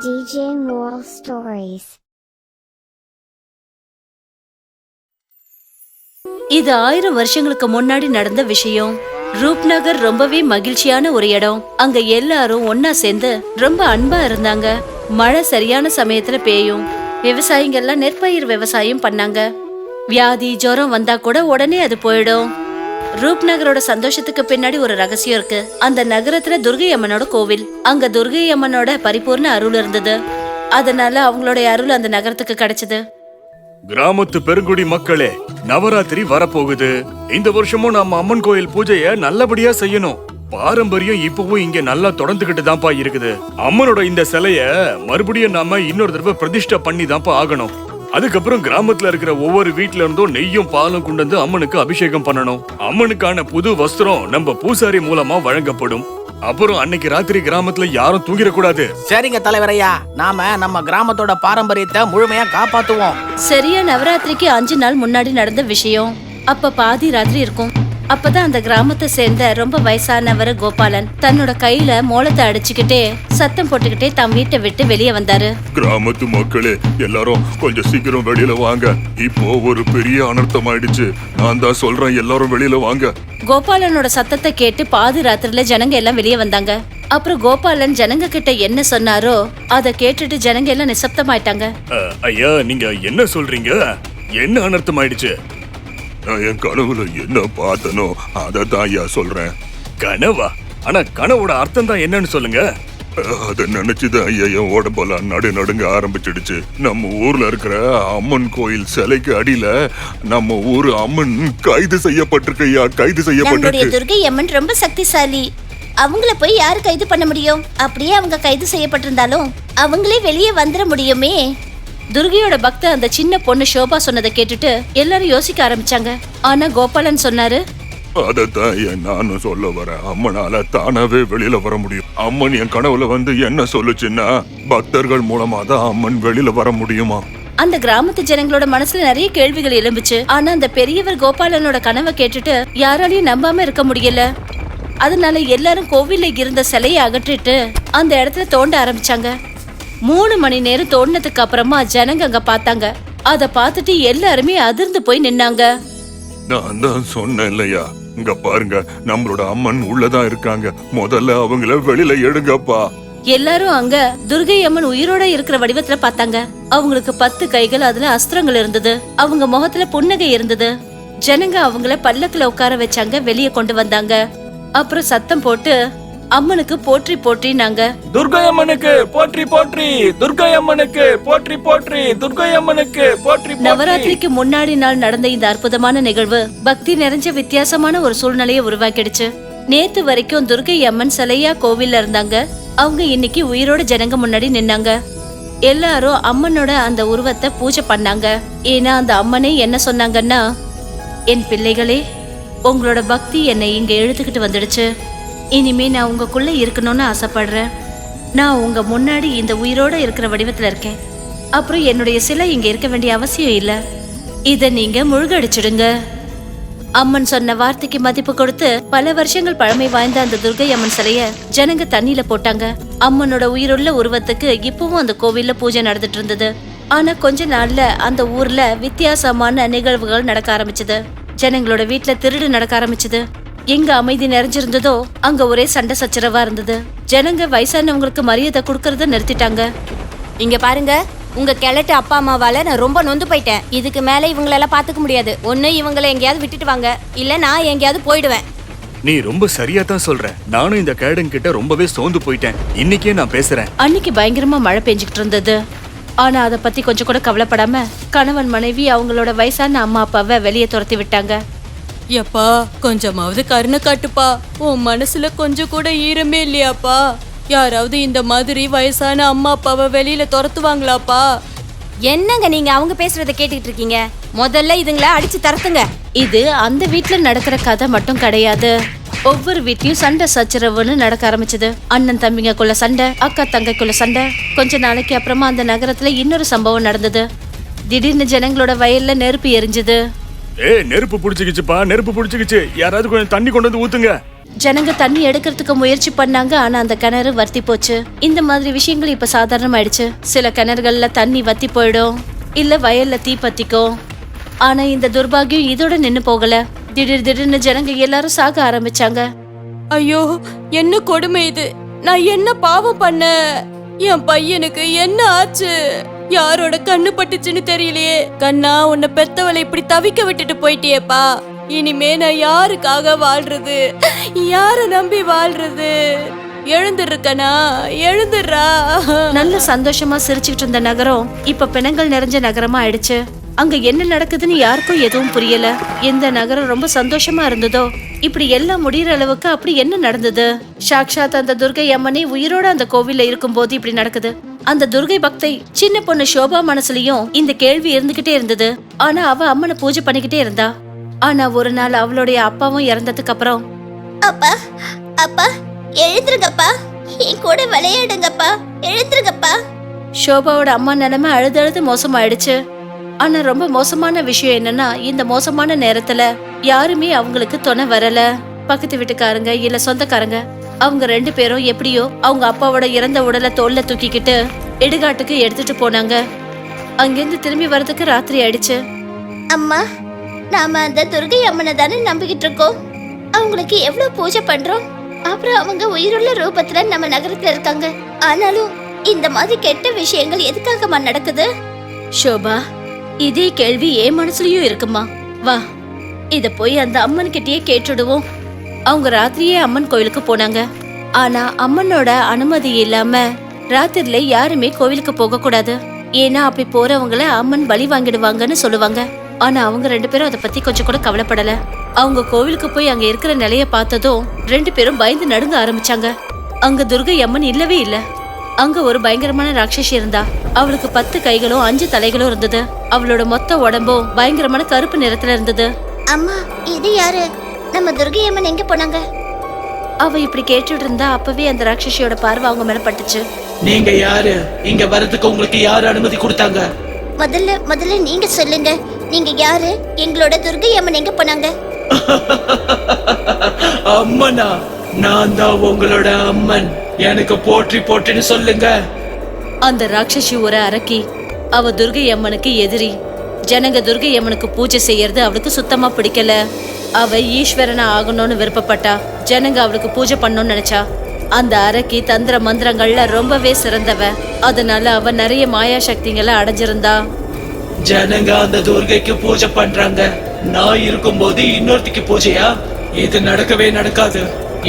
DJ Moral Stories. இது 1000 வருஷங்களுக்கு முன்னாடி நடந்த விஷயம். ரூப்நகர் ரொம்பவே மகிழ்ச்சியான ஒரு இடம். அங்க எல்லாரும் ஒன்னா சேர்ந்து ரொம்ப அன்பா இருந்தாங்க. மழை சரியான சமயத்துல பெய்யும். விவசாயிகள்லாம் நெற்பயிர் விவசாயம் பண்ணாங்க. வியாதி ஜுரம் வந்தா கூட உடனே அது போயிடும். ரூப்நகரோட சந்தோஷத்துக்கு பின்னாடி ஒரு ரகசியம் இருக்கு. அந்த நகரத்துல துர்கை அம்மனோட கோவில். அங்க துர்கை அம்மனோட பரிபூர்ண அருள் இருந்தது. அதனால அவங்களுடைய அருள் அந்த நகரத்துக்கு கிடைச்சது. கிராமத்து பெருங்குடி மக்களே, நவராத்திரி வரப்போகுது. இந்த வருஷமும் நம்ம அம்மன் கோயில் பூஜைய நல்லபடியா செய்யணும். பாரம்பரியம் இப்பவும் இங்க நல்லா தொடர்ந்துகிட்டு தான்ப்பா இருக்குது. அம்மனோட இந்த சிலைய மறுபடியும் நாம இன்னொரு தடவை பிரதிஷ்டை பண்ணி தான்ப்பா ஆகணும். அதுக்கப்புறம் கிராமத்துல இருக்கிற ஒவ்வொரு வீட்டுல இருந்தும் நெய்யும் பாலும் கொண்டு வந்து அம்மனுக்கு அபிஷேகம் பண்ணணும். அம்மனுக்கான புது வஸ்திரம் நம்ம பூசாரி மூலமா வழங்கப்படும். அப்புறம் அன்னைக்கு ராத்திரி கிராமத்துல யாரும் தூங்கிடக்கூடாது. சரிங்க தலைவரையா, நாம நம்ம கிராமத்தோட பாரம்பரியத்தை முழுமையா காப்பாத்துவோம். சரியா நவராத்திரிக்கு 5 நாள் முன்னாடி நடந்த விஷயம். அப்ப பாதி ராத்திரி இருக்கும். அப்பதான் அந்த கிராமத்தை சேர்ந்த ரொம்ப வயசானவர் கோபாலன் தன்னோட கையில மோளத்தை அடிச்சுக்கிட்டே சத்தம் போட்டுக்கிட்டே தம் வீட்டை விட்டு வெளியே வந்தாரு. கிராமத்து மக்களே, எல்லாரும் கொஞ்சம் சீக்கிரம் வெளியில வாங்க. இப்போ ஒரு பெரிய அனர்த்தம் ஆயிடுச்சு. நான் தான் சொல்றேன், எல்லாரும் வெளியில வாங்க. கோபாலனோட சத்தத்தை கேட்டு பாதி ராத்திரில ஜனங்க எல்லாம் வெளியே வந்தாங்க. அப்புறம் கோபாலன் ஜனங்க கிட்ட என்ன சொன்னாரோ அதை கேட்டுட்டு ஜனங்க எல்லாம் நிசப்தமாயிட்டாங்க. ஐயா, நீங்க என்ன சொல்றீங்க? என்ன அனர்த்தம் ஆயிடுச்சு? நான் என் கனவுல என்ன பார்த்தனோ அதை தான் ஐயா சொல்றேன். கனவா? ஆனா கனவோட அர்த்தம் தான் என்னன்னு சொல்லுங்க. அதை நினைச்சுதான் ஐயா என் உடம்பெல்லாம் நடுங்க ஆரம்பிச்சிடுச்சு. நம்ம ஊர்ல இருக்கிற அம்மன் கோயில் சிலைக்கு அடியில நம்ம ஊரு அம்மன் கைது செய்யப்பட்டிருக்கு ஐயா, கைது செய்யப்பட்டிருக்கு. துர்கை அம்மன் ரொம்ப சக்திசாலி. அவங்கள போய் யாரு கைது பண்ண முடியும்? அப்படியே அவங்க கைது செய்யப்பட்டிருந்தாலும் அவங்களே வெளியே வந்துட முடியுமே. துர்கையோட பக்த அந்த சின்ன பொண்ணு ஷோபா சொன்னதை கேட்டுட்டு எல்லாரும் யோசிக்க ஆரம்பிச்சாங்க. ஆனா கோபாலன் சொன்னாரு, அதத்தான் நானும் சொல்ல வரேன். அம்மனால தானாவே வெளியில வர முடியும். அம்மன் என் கனவுல வந்து என்ன சொல்லுச்சுன்னா, பக்தர்கள் மூலமா தான் அம்மன் வெளியில வர முடியுமா. அந்த கிராமத்து ஜனங்களோட மனசுல நிறைய கேள்விகள் எழும்புச்சு. ஆனா அந்த பெரியவர் கோபாலனோட கனவை கேட்டுட்டு யாராலையும் நம்பாம இருக்க முடியல. அதனால எல்லாரும் கோவில்ல இருந்த சிலையை அகற்றிட்டு அந்த இடத்துல தோண்ட ஆரம்பிச்சாங்க. 3 மணி நேரம் தோண்டினதுக்கு அப்புறமா ஜனங்க அங்க பார்த்தாங்க. அத பார்த்துட்டு எல்லாருமே அதிர்ந்து போய் நின்னாங்க. நான் தான் சொன்னேன் இல்லையா, இங்க பாருங்க, நம்மளோட அம்மன் உள்ளதான் இருக்காங்க. முதல்ல அவங்கள வெளியில எடுங்கப்பா. எல்லாரும் அங்க துர்கை அம்மன் உயிரோட இருக்கிற வடிவத்துல பார்த்தாங்க. அவங்களுக்கு 10 கைகள், அதுல அஸ்திரங்கள் இருந்தது. அவங்க முகத்துல புன்னகை இருந்தது. ஜனங்க அவங்கள பல்லக்குல உட்கார வச்சாங்க, வெளியே கொண்டு வந்தாங்க. அப்புறம் சத்தம் போட்டு அம்மனுக்கு போற்றி போற்றினாங்க. துர்கை அம்மனுக்கு போற்றி போற்றி, துர்கை அம்மனுக்கு போற்றி போற்றி, துர்கை அம்மனுக்கு போற்றி. நவராத்திரிக்கு முன்னாடி நாள் நடந்த இந்த அற்புதமான நிகழ்வு பக்தி நிறைஞ்ச வித்தியாசமான ஒரு சூழ்நிலையை உருவாக்கிடுச்சு. நேத்து வரைக்கும் துர்கை அம்மன் சிலையா கோவில்ல இருந்தாங்க. அவங்க இன்னைக்கு உயிரோட ஜனங்க முன்னாடி நின்னாங்க. எல்லாரும் அம்மனோட அந்த உருவத்தை பூஜை பண்ணாங்க. ஏன்னா அந்த அம்மனே என்ன சொன்னாங்கன்னா, என் பிள்ளைகளே, உங்களோட பக்தி என்னை இங்க இழுத்துக்கிட்டு வந்துடுச்சு. இனிமே நான் உங்களுக்குள்ள இருக்கணும்னு ஆசைப்படுறேன். நான் உங்க முன்னாடி இந்த உயிரோட இருக்கிற வடிவத்துல இருக்கேன். அப்புறம் என்னுடைய சிலை இங்க இருக்க வேண்டிய அவசியம் இல்ல. இத நீங்க முழுகடிச்சிடுங்க. அம்மன் சொன்ன வார்த்தைக்கு மதிப்பு கொடுத்து பல வருஷங்கள் பழமை வாய்ந்த அந்த துர்கை அம்மன் சிலைய ஜனங்க தண்ணியில போட்டாங்க. அம்மனோட உயிருள்ள உருவத்துக்கு இப்பவும் அந்த கோவில்ல பூஜை நடந்துட்டு இருந்தது. ஆனா கொஞ்ச நாள்ல அந்த ஊர்ல வித்தியாசமான நிகழ்வுகள் நடக்க ஆரம்பிச்சது. ஜனங்களோட வீட்டுல திருடு நடக்க ஆரம்பிச்சது. எங்க அமைதி நிறைஞ்சிருந்ததோ அங்க ஒரே சண்டை சச்சரவா இருந்தது. ஜனங்க வயசானவங்களுக்கு மரியாதை கொடுக்கறத நிறுத்திட்டாங்க. இங்க பாருங்க, உங்க கிழட்டு அப்பா அம்மாவால நான் ரொம்ப நொந்து போயிட்டேன். இதுக்கு மேல இவங்களெல்லாம் பாத்துக்க முடியாது. ஒண்ணு இவங்களை எங்கேயாவது விட்டுட்டு வாங்க, இல்ல நான் எங்கேயாவது போயிடுவேன். நீ ரொம்ப சரியா தான் சொல்ற. நானும் இந்த கேடன் கிட்ட ரொம்பவே சோர்ந்து போயிட்டேன். இன்னைக்கே நான் பேசுறேன். அன்னைக்கு பயங்கரமா மழை பெஞ்சுக்கிட்டு இருந்தது. ஆனா அத பத்தி கொஞ்சம் கூட கவலைப்படாம கணவன் மனைவி அவங்களோட வயசான அம்மா அப்பாவை வெளியே துரத்தி விட்டாங்க. எப்பா, கொஞ்சமாவது கருணை காட்டுப்பா. உன் மனசுல கொஞ்சம் கூட ஈரமே இல்லையாப்பா? யாராவது இந்த மாதிரி வயசான அம்மா அப்பாவை வெளியில துரத்துவாங்களாப்பா? என்னங்க நீங்க அவங்க பேசுறத கேட்டுக்கிட்டு இருக்கீங்க? முதல்ல இதுங்கள அடிச்சு தரத்துங்க. இது அந்த வீட்டுல நடக்கிற கதை மட்டும் கிடையாது. ஒவ்வொரு வீட்லயும் சண்டை சச்சரவுன்னு நடக்க ஆரம்பிச்சது. அண்ணன் தம்பிங்கக்குள்ள சண்டை, அக்கா தங்கைக்குள்ள சண்டை. கொஞ்ச நாளைக்கு அப்புறமா அந்த நகரத்துல இன்னொரு சம்பவம் நடந்தது. திடீர்னு ஜனங்களோட வயல்ல நெருப்பு எரிஞ்சது. நெருப்பு புடிச்சுக்கிச்சுப்பா, நெருப்பு புடிச்சுக்கிச்சு. யாராவது கொஞ்சம் தண்ணி கொண்டு வந்து ஊத்துங்க. ஜனங்க தண்ணி எடுக்கிறதுக்கு முயற்சி பண்ணாங்க, ஆனா அந்த கிணறு வத்தி போச்சு. இந்த மாதிரி விஷயங்கள் இப்ப சாதாரணமாயிடுச்சு. சில கிணறுகள்ல தண்ணி வத்தி போயிடும், இல்ல வயல்ல தீ பத்திக்கும். ஆனா இந்த துர்பாகியம் இதோட நின்னு போகல. திடீர்னு ஜனங்க எல்லாரும் சாக ஆரம்பிச்சாங்க. ஐயோ, என்ன கொடுமை இது! நான் என்ன பாவம் பண்ண? என் பையனுக்கு என்ன ஆச்சு? யாரோட கண்ணு பட்டுச்சுன்னு தெரியலையே. கண்ணா, உன்னை பெத்தவளை இப்படி தவிக்க விட்டுட்டு போயிட்டியேப்பா. இனிமே நான் யாருக்காக வாழ்றது? யார நம்பி வாழ்றது? எழுந்துருக்கனா, எழுந்துடுறா. நல்ல சந்தோஷமா சிரிச்சுக்கிட்டு இருந்த நகரம் இப்ப பிணங்கள் நிறைஞ்ச நகரமா ஆயிடுச்சு. அங்க என்ன நடக்குதுன்னு யாருக்கும் எதுவும் புரியல. எந்த நகரம் ரொம்ப சந்தோஷமா இருந்ததோ, இப்படி எல்லாம் முடியற அளவுக்கு அப்படி என்ன நடந்தது? சாக்ஷாத் அந்த துர்கை அம்மனே உயிரோட அந்த கோவில்ல இருக்கும்போது இப்படி நடக்குது. அந்த துர்கை பக்தை சின்ன பொண்ணு சோபா மனசுலயும் இந்த கேள்வி இருந்துகிட்டே இருந்தது. ஆனா அவ அம்மனை பூஜை பண்ணிக்கிட்டே இருந்தா. ஆனா ஒரு நாள் அவளுடைய அப்பாவும் இறந்ததுக்கு அப்புறம், அப்பா, அப்பா, எழுந்துருங்கப்பா, என் கூட விளையாடுங்கப்பா, எழுந்துருங்கப்பா. ஷோபாவோட அம்மா நிலைமை அழுது மோசமாயிடுச்சு. ஆனா ரொம்ப மோசமான விஷயம் என்னன்னா, இந்த மோசமான நேரத்துல யாருமே அவங்களுக்கு துணை வரல. பக்கத்து வீட்டுக்காரங்க இல்ல சொந்தக்காரங்க, அவங்க 2 பேரும் எப்படியோ அவங்க அப்பாவோட இறந்த உடலை தோல்ல தூக்கிக்கிட்டு இடுகாட்டுக்கு எடுத்துட்டு போனாங்க. அங்கிருந்து திரும்பி வர்றதுக்கு ராத்திரி ஆயிடுச்சு. அம்மா, நாம அந்த துர்கை அம்மனை தானே நம்பிக்கிட்டு இருக்கோம். அவங்களுக்கு எவ்வளவு பூஜை பண்றோம். அப்புறம் அவங்க உயிருள்ள ரூபத்துல நம்ம நகரத்துல இருக்காங்க. ஆனாலும் இந்த மாதிரி கெட்ட விஷயங்கள் எதுக்காகமா நடக்குது? ஷோபா, இதே கேள்வி என் மனசுலயும் இருக்குமா. வா, இத போய் அந்த அம்மன் கிட்டயே கேட்டுடுவோம். அவங்க ராத்திரியே அம்மன் கோயிலுக்கு போனாங்க. ஆனா அம்மனோட அனுமதி இல்லாம ராத்திரில யாருமே கோவிலுக்கு போக கூடாது. ஏன்னா அப்படி போறவங்கள அம்மன் பலி வாங்கிடுவாங்கன்னு சொல்லுவாங்க. ஆனா அவங்க 2 பேரும் அதை பத்தி கொஞ்சம் கூட கவலைப்படல. அவங்க கோவிலுக்கு போய் அங்க இருக்கிற நிலைய பார்த்ததும் 2 பேரும் பயந்து நடுங்க ஆரம்பிச்சாங்க. அங்க துர்கை அம்மன் இல்லவே இல்ல. அங்க ஒரு பயங்கரமான ராட்சசி இருந்தா. அவளுக்கு 10 கைகளும் 5 தலைகளும் இருந்தது. அவளோட மொத்த உடம்பும் பயங்கரமான கருப்பு நிறத்துல இருந்தது. அம்மா, இது யாரு? நம்ம துர்கை அம்மன் எங்க போனாங்க? அவ இப்படி கேட்டுட்டு இருந்தா. அப்பவே அந்த ராட்சசியோட பார்வை அவங்க மேல பட்டுச்சு. நீங்க யாரு? இங்க வரதுக்கு உங்களுக்கு யாரு அனுமதி கொடுத்தாங்க? முதல்ல நீங்க சொல்லுங்க, நீங்க யாரு? எங்களோட துர்கை அம்மன் எங்க போனாங்க? அம்மனா? நான் தான் உங்களோட அம்மன். எனக்கு போற்றி போற்றின்னு சொல்லுங்க. அந்த ராட்சசி ஒரு அரக்கி. அவ துர்கை அம்மனுக்கு எதிரி. ஜனங்க துர்கை அம்மனுக்கு பூஜை செய்யறது அவளுக்கு சுத்தமா பிடிக்கல. அவ ஈஸ்வரனா ஆகணும்னு விருப்பப்பட்டா. ஜனங்க அவளுக்கு பூஜை பண்ணணும்னு நினைச்சா. அந்த அரக்கி தந்திர மந்திரங்கள்ல ரொம்பவே சிறந்தவ. அதனால அவ நிறைய மாயா சக்திகளை அடைஞ்சிருந்தா. ஜனங்க அந்த துர்கைக்கு பூஜை பண்றாங்க. நான் இருக்கும்போது இன்னொருத்திக்கு பூஜையா? இது நடக்கவே நடக்காது.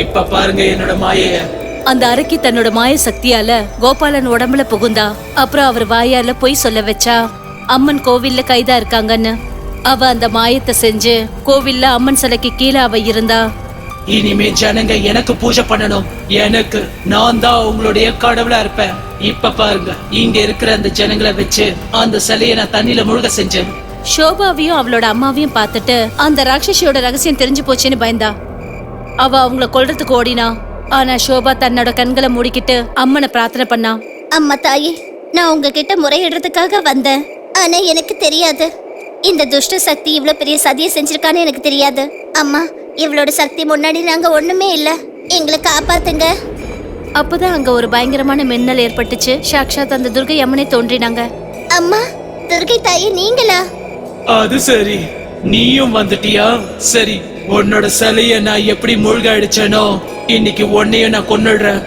இப்ப பாருங்க என்னோட மாயைய. அந்த அரக்கி தன்னோட மாய சக்தியால கோபாலன் உடம்புல புகுந்தா. அப்புறம் அவர் வாயால பொய் சொல்ல வச்சா அம்மன் கோவில்ல கைதா இருக்காங்கன்னு. அவ அந்த மாயத்தை செஞ்சு கோவில்ல அம்மன் சிலைக்கு கீழே அவ இருந்தா. இனிமே ஜனங்க எனக்கு பூஜை பண்ணணும். எனக்கு, நான் தான் உங்களுடைய கடவுளா இருப்பேன். இப்ப பாருங்க, இங்க இருக்கிற அந்த ஜனங்களை வச்சு அந்த சிலையை நான் தண்ணியில முழுக செஞ்சேன். ஷோபாவையும் அவளோட அம்மாவையும் பார்த்துட்டு அந்த ராட்சசியோட ரகசியம் தெரிஞ்சு போச்சுன்னு பயந்தா. அவ அவங்கள கொல்றதுக்கு ஓடினா. ஆனா ஷோபா தன்னோட கண்களை மூடிக்கிட்டு அம்மனை பிரார்த்தனை பண்ணா. அம்மா தாயே, நான் உங்ககிட்ட முறையிடுறதுக்காக வந்தேன். ஆனா எனக்கு தெரியாது இந்த துஷ்ட சக்தி இவ்வளவு பெரிய சதியை செஞ்சிருக்கான்னு எனக்கு தெரியாது. அம்மா, இவளோட சக்தி முன்னாடி நாங்க ஒண்ணுமே இல்ல. எங்களை காப்பாத்துங்க. அப்பதான் அங்க ஒரு பயங்கரமான மின்னல் ஏற்பட்டுச்சு. சாக்ஷாத் அந்த துர்கை அம்மனை தோன்றினாங்க. அம்மா, துர்கை தாயே நீங்களா? அது சரி, நீயும் வந்துட்டியா? சரி, உன்னோட சிலைய நான் எப்படி மூழ்க அடிச்சேனோ இன்னைக்கு உன்னையும் நான் கொன்னுடுறேன்.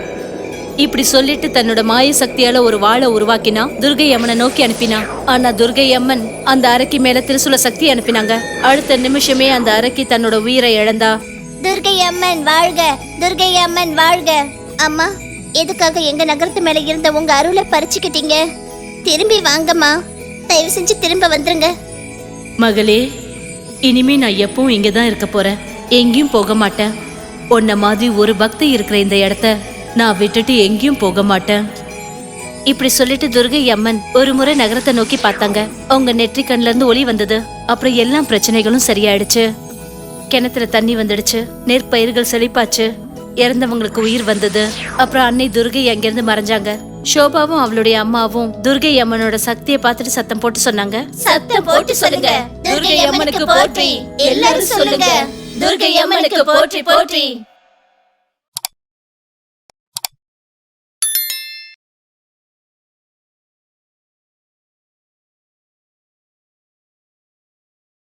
இப்படி சொல்லிட்டு தன்னோட மாய சக்தியால ஒரு வாளை உருவாக்கினா. துர்கை அம்மனை நோக்கி அனுப்பினா. ஆனா துர்கை அம்மன் அந்த அரக்கி மேல திரிசூல சக்தி அனுப்பினாங்க. அடுத்த நிமிஷமே அந்த அரக்கி தன்னோட உயிரை இழந்தா. துர்கை அம்மன் வாழ்க! துர்கை அம்மன் வாழ்க! அம்மா, எதுக்காக எங்க நகரத்து மேல இருந்த உங்க அருளை பறிச்சுக்கிட்டீங்க? திரும்பி வாங்கம்மா, தயவு செஞ்சு திரும்ப வந்துருங்க. மகளே, இனிமே நான் எப்பவும் இங்கதான் இருக்க போறேன். எங்கேயும் போக மாட்டேன். உன்ன மாதிரி ஒரு பக்தி இருக்கிற இந்த இடத்த நான் விட்டுட்டு எங்கேயும் போக மாட்டேன். இப்படி சொல்லிட்டு துர்கை அம்மன் ஒரு முறை நகரத்தை நோக்கி பார்த்தாங்க. அவங்க நெற்றி கண்ல இருந்து ஒளி வந்தது. அப்புறம் எல்லா பிரச்சனைகளும் சரியாயிடுச்சு. கிணத்துல தண்ணி வந்துடுச்சு. நெற்பயிர்கள் செழிப்பாச்சு. இறந்தவங்களுக்கு உயிர் வந்தது. அப்புறம் அன்னை துர்கை அங்கிருந்து மறைஞ்சாங்க. ஷோபாவும் அவளுடைய அம்மாவும் துர்கை அம்மனோட சக்தியை பார்த்துட்டு சத்தம் போட்டு சொன்னாங்க. சத்தம் போட்டு சொல்லுங்க, துர்கை அம்மனுக்கு போற்றி! எல்லாரும் சொல்லுங்க, துர்கை அம்மனுக்கு போற்றி போற்றி!